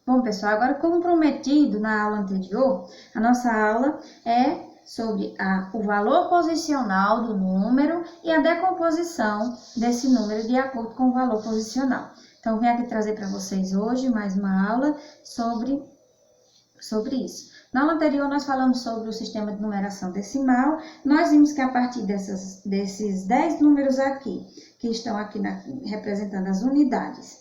Bom, pessoal, agora como prometido na aula anterior, a nossa aula é sobre o valor posicional do número e a decomposição desse número de acordo com o valor posicional. Então, vim aqui trazer para vocês hoje mais uma aula sobre isso. Na aula anterior, nós falamos sobre o sistema de numeração decimal. Nós vimos que a partir desses 10 números aqui, que estão aqui representando as unidades,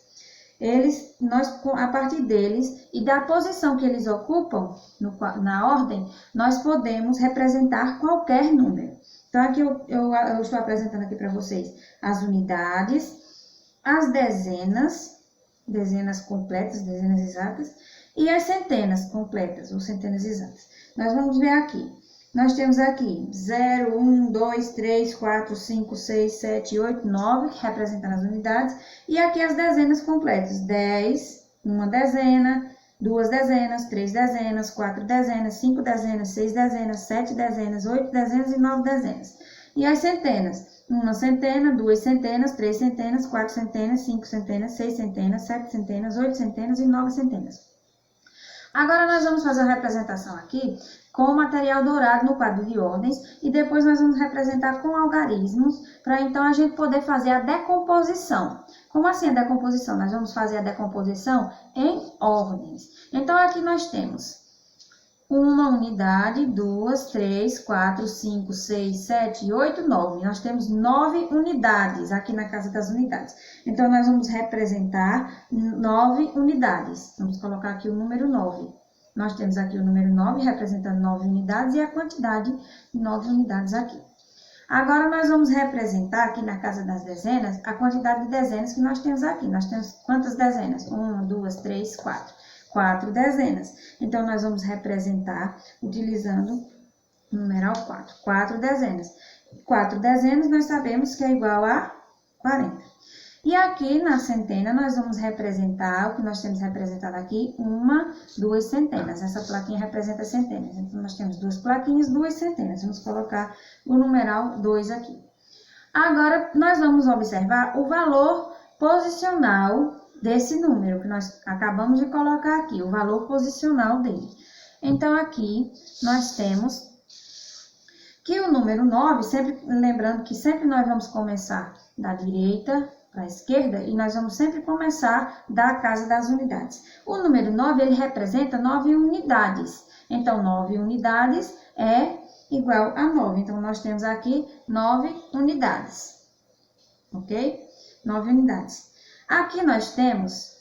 a partir deles e da posição que eles ocupam na ordem, nós podemos representar qualquer número. Então, aqui eu estou apresentando aqui para vocês as unidades, as dezenas completas, dezenas exatas, e as centenas completas, ou centenas exatas. Nós vamos ver aqui. Nós temos aqui 0, 1, 2, 3, 4, 5, 6, 7, 8, 9, representando as unidades. E aqui as dezenas completas. 10, uma dezena, 2 dezenas, 3 dezenas, 4 dezenas, 5 dezenas, 6 dezenas, 7 dezenas, 8 dezenas e 9 dezenas. E as centenas. Uma centena, 2 centenas, 3 centenas, 4 centenas, 5 centenas, 6 centenas, 7 centenas, 8 centenas e 9 centenas. Agora, nós vamos fazer uma representação aqui com o material dourado no quadro de ordens e depois nós vamos representar com algarismos para então a gente poder fazer a decomposição. Como assim a decomposição? Nós vamos fazer a decomposição em ordens. Então, aqui nós temos uma unidade, 2, 3, 4, 5, 6, 7, 8, 9. Nós temos 9 unidades aqui na casa das unidades. Então, nós vamos representar 9 unidades. Vamos colocar aqui o número 9. Nós temos aqui o número 9 representando 9 unidades e a quantidade de 9 unidades aqui. Agora, nós vamos representar aqui na casa das dezenas a quantidade de dezenas que nós temos aqui. Nós temos quantas dezenas? 1, 2, 3, 4. 4 dezenas. Então, nós vamos representar utilizando o numeral 4. 4 dezenas. 4 dezenas nós sabemos que é igual a 40. E aqui na centena nós vamos representar o que nós temos representado aqui, 1, 2 centenas. Essa plaquinha representa centenas. Então, nós temos 2 plaquinhas, 2 centenas. Vamos colocar o numeral 2 aqui. Agora, nós vamos observar o valor posicional desse número que nós acabamos de colocar aqui, o valor posicional dele. Então, aqui nós temos que o número 9, sempre lembrando que sempre nós vamos começar da direita para a esquerda e nós vamos sempre começar da casa das unidades. O número 9, ele representa 9 unidades. Então, 9 unidades é igual a 9. Então, nós temos aqui 9 unidades. Ok? 9 unidades. Aqui nós temos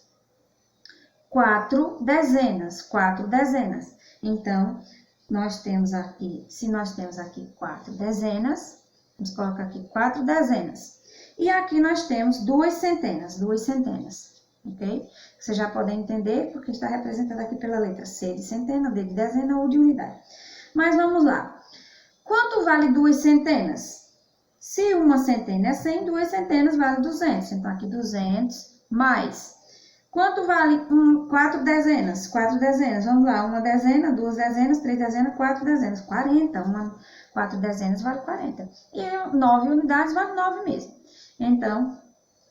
4 dezenas, 4 dezenas. Então, nós temos aqui, se nós temos aqui 4 dezenas, vamos colocar aqui 4 dezenas. E aqui nós temos 2 centenas, ok? Vocês já podem entender, porque está representado aqui pela letra C de centena, D de dezena ou de unidade. Mas vamos lá. Quanto vale 2 centenas? Se uma centena é 100, 2 centenas vale 200. Então, aqui 200 mais. Quanto vale 4 dezenas? 4 dezenas, vamos lá. Uma dezena, 2 dezenas, 3 dezenas, 4 dezenas. 40. 4 dezenas vale 40. E 9 unidades vale 9 mesmo. Então,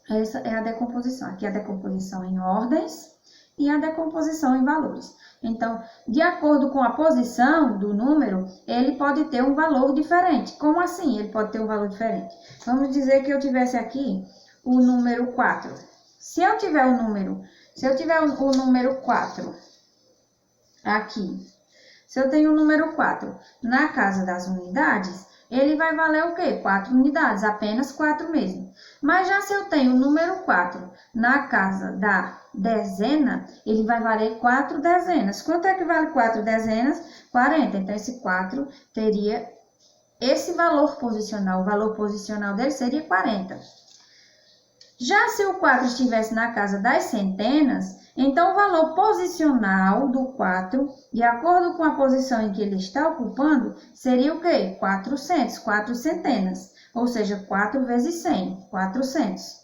essa é a decomposição. Aqui é a decomposição em ordens e a decomposição em valores. Então, de acordo com a posição do número, ele pode ter um valor diferente. Como assim ele pode ter um valor diferente? Vamos dizer que eu tivesse aqui o número 4. Se eu tiver o número 4 aqui, se eu tenho o número 4 na casa das unidades, ele vai valer o quê? 4 unidades, apenas 4 mesmo. Mas já se eu tenho o número 4 na casa da dezena, ele vai valer 4 dezenas. Quanto é que vale 4 dezenas? 40. Então, esse 4 teria esse valor posicional. O valor posicional dele seria 40. Já se o 4 estivesse na casa das centenas, então o valor posicional do 4, de acordo com a posição em que ele está ocupando, seria o quê? 400, 4 centenas, ou seja, 4 vezes 100, 400.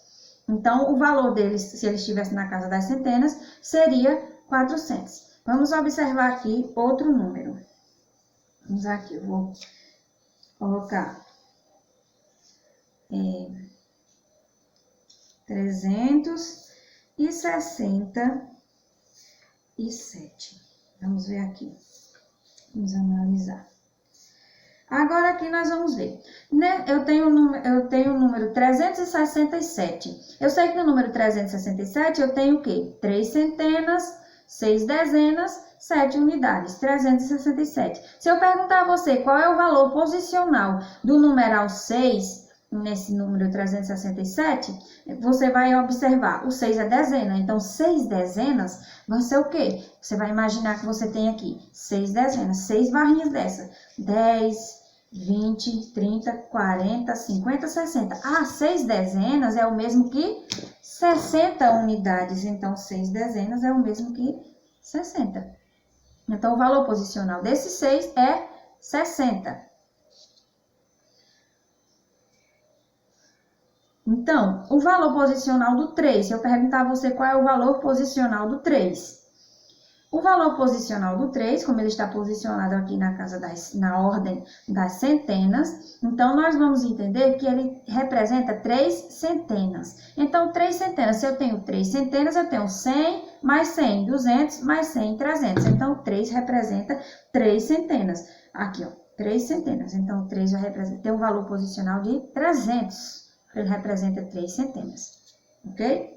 Então, o valor dele, se ele estivesse na casa das centenas, seria 400. Vamos observar aqui outro número. Vamos aqui, eu vou colocar 364 107. Vamos ver aqui. Vamos analisar. Agora aqui nós vamos ver, né? Eu tenho o número 367. Eu sei que no número 367 eu tenho o quê? 3 centenas, 6 dezenas, 7 unidades, 367. Se eu perguntar a você qual é o valor posicional do numeral 6, nesse número 367, você vai observar, o 6 é dezena, então 6 dezenas vai ser o quê? Você vai imaginar que você tem aqui 6 dezenas, 6 barrinhas dessa, 10, 20, 30, 40, 50, 60. Ah, 6 dezenas é o mesmo que 60 unidades, então 6 dezenas é o mesmo que 60. Então, o valor posicional desse 6 é 60. Então, o valor posicional do 3, se eu perguntar a você qual é o valor posicional do 3. O valor posicional do 3, como ele está posicionado aqui na ordem das centenas, então nós vamos entender que ele representa 3 centenas. Então, 3 centenas, se eu tenho 3 centenas, eu tenho 100 mais 100, 200 mais 100, 300. Então, 3 representa 3 centenas. Aqui, ó, 3 centenas. Então, o 3 vai ter um valor posicional de 300. Ele representa 3 centenas, ok?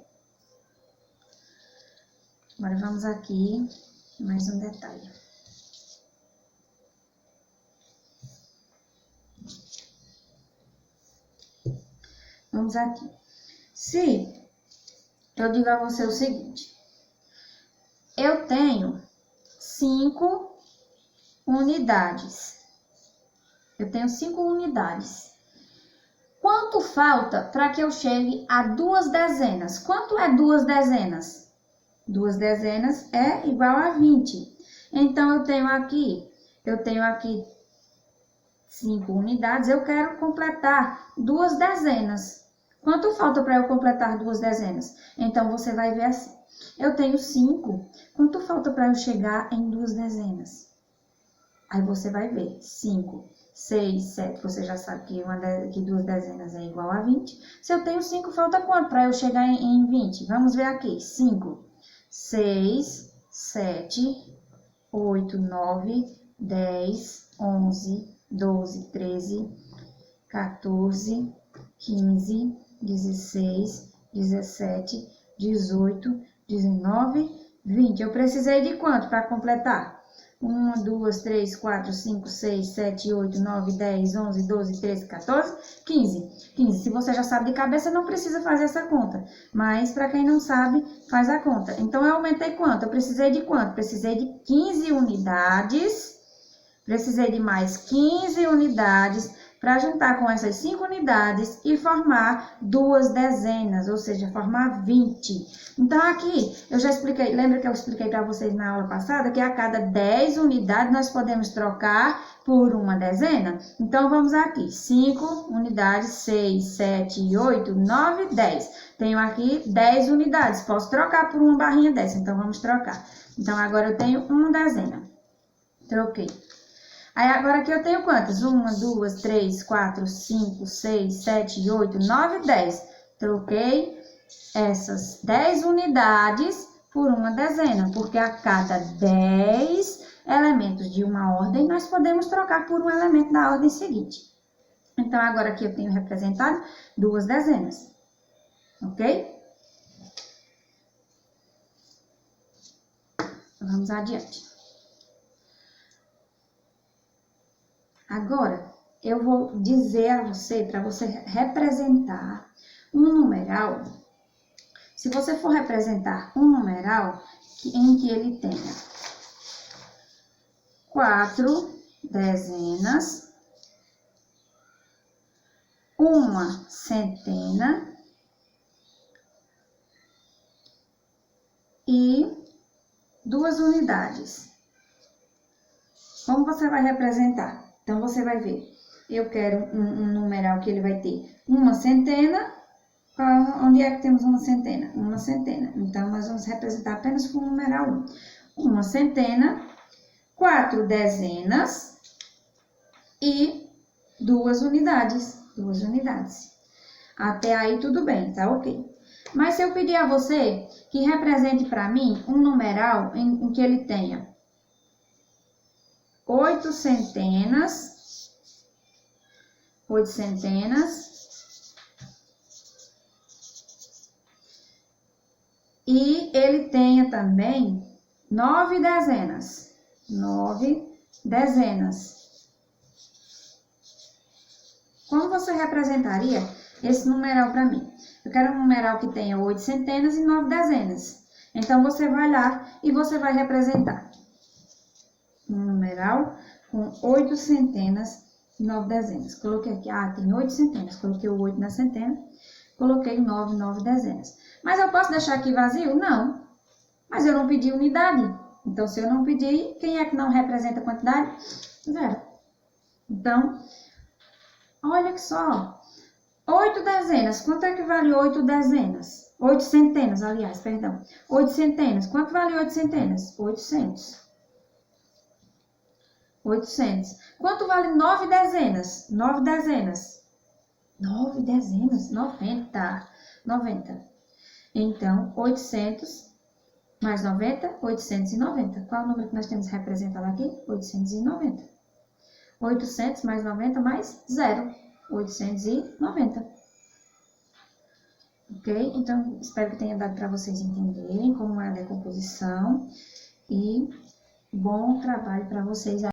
Agora, vamos aqui, mais um detalhe. Vamos aqui. Se eu digo a você o seguinte, eu tenho 5 unidades. Eu tenho 5 unidades. Quanto falta para que eu chegue a 2 dezenas? Quanto é 2 dezenas? 2 dezenas é igual a 20. Então, eu tenho aqui 5 unidades. Eu quero completar 2 dezenas. Quanto falta para eu completar 2 dezenas? Então, você vai ver assim. Eu tenho 5. Quanto falta para eu chegar em 2 dezenas? Aí, você vai ver. 5. 6, 7, você já sabe que 2 dezenas é igual a 20. Se eu tenho 5, falta quanto para eu chegar em 20? Vamos ver aqui. 5, 6, 7, 8, 9, 10, 11, 12, 13, 14, 15, 16, 17, 18, 19, 20. Eu precisei de quanto para completar? 1, 2, 3, 4, 5, 6, 7, 8, 9, 10, 11, 12, 13, 14, 15. 15. Se você já sabe de cabeça, não precisa fazer essa conta. Mas, para quem não sabe, faz a conta. Então, eu aumentei quanto? Eu precisei de quanto? Precisei de 15 unidades. Precisei de mais 15 unidades para juntar com essas 5 unidades e formar 2 dezenas, ou seja, formar 20. Então, aqui, eu já expliquei, lembra que eu expliquei para vocês na aula passada que a cada 10 unidades nós podemos trocar por uma dezena? Então, vamos aqui, 5 unidades, 6, 7, 8, 9, 10. Tenho aqui 10 unidades, posso trocar por uma barrinha dessa, então vamos trocar. Então, agora eu tenho uma dezena. Troquei. Aí, agora aqui eu tenho quantas? 1, 2, 3, 4, 5, 6, 7, 8, 9, 10. Troquei essas 10 unidades por uma dezena, porque a cada 10 elementos de uma ordem, nós podemos trocar por um elemento da ordem seguinte. Então, agora aqui eu tenho representado 2 dezenas, ok? Vamos adiante. Agora, eu vou dizer a você, para você representar um numeral. Se você for representar um numeral em que ele tenha 4 dezenas, 1 centena e 2 unidades. Como você vai representar? Então, você vai ver, eu quero um numeral que ele vai ter 1 centena. Onde é que temos 1 centena? 1 centena. Então, nós vamos representar apenas com o numeral 1. 1 centena, 4 dezenas e 2 unidades. 2 unidades. Até aí, tudo bem, tá ok? Mas se eu pedir a você que represente para mim um numeral em que ele tenha 8 centenas, e ele tenha também 9 dezenas. Como você representaria esse numeral para mim? Eu quero um numeral que tenha 8 centenas e 9 dezenas. Então, você vai lá e você vai representar um numeral com 8 centenas e 9 dezenas. Coloquei aqui, tem 8 centenas. Coloquei o 8 na centena, coloquei 9 dezenas. Mas eu posso deixar aqui vazio? Não. Mas eu não pedi unidade. Então, se eu não pedir, quem é que não representa a quantidade? 0. Então, olha só. 8 dezenas. Quanto é que vale 8 dezenas? 8 centenas, aliás, perdão. 8 centenas. Quanto vale 8 centenas? 800. 800. Quanto vale 9 dezenas? 9 dezenas. 9 dezenas? 90. 90. Então, 800 mais 90, 890. Qual é o número que nós temos representado aqui? 890. 800 mais 90 mais 0. 890. Ok? Então, espero que tenha dado para vocês entenderem como é a decomposição. E bom trabalho para vocês.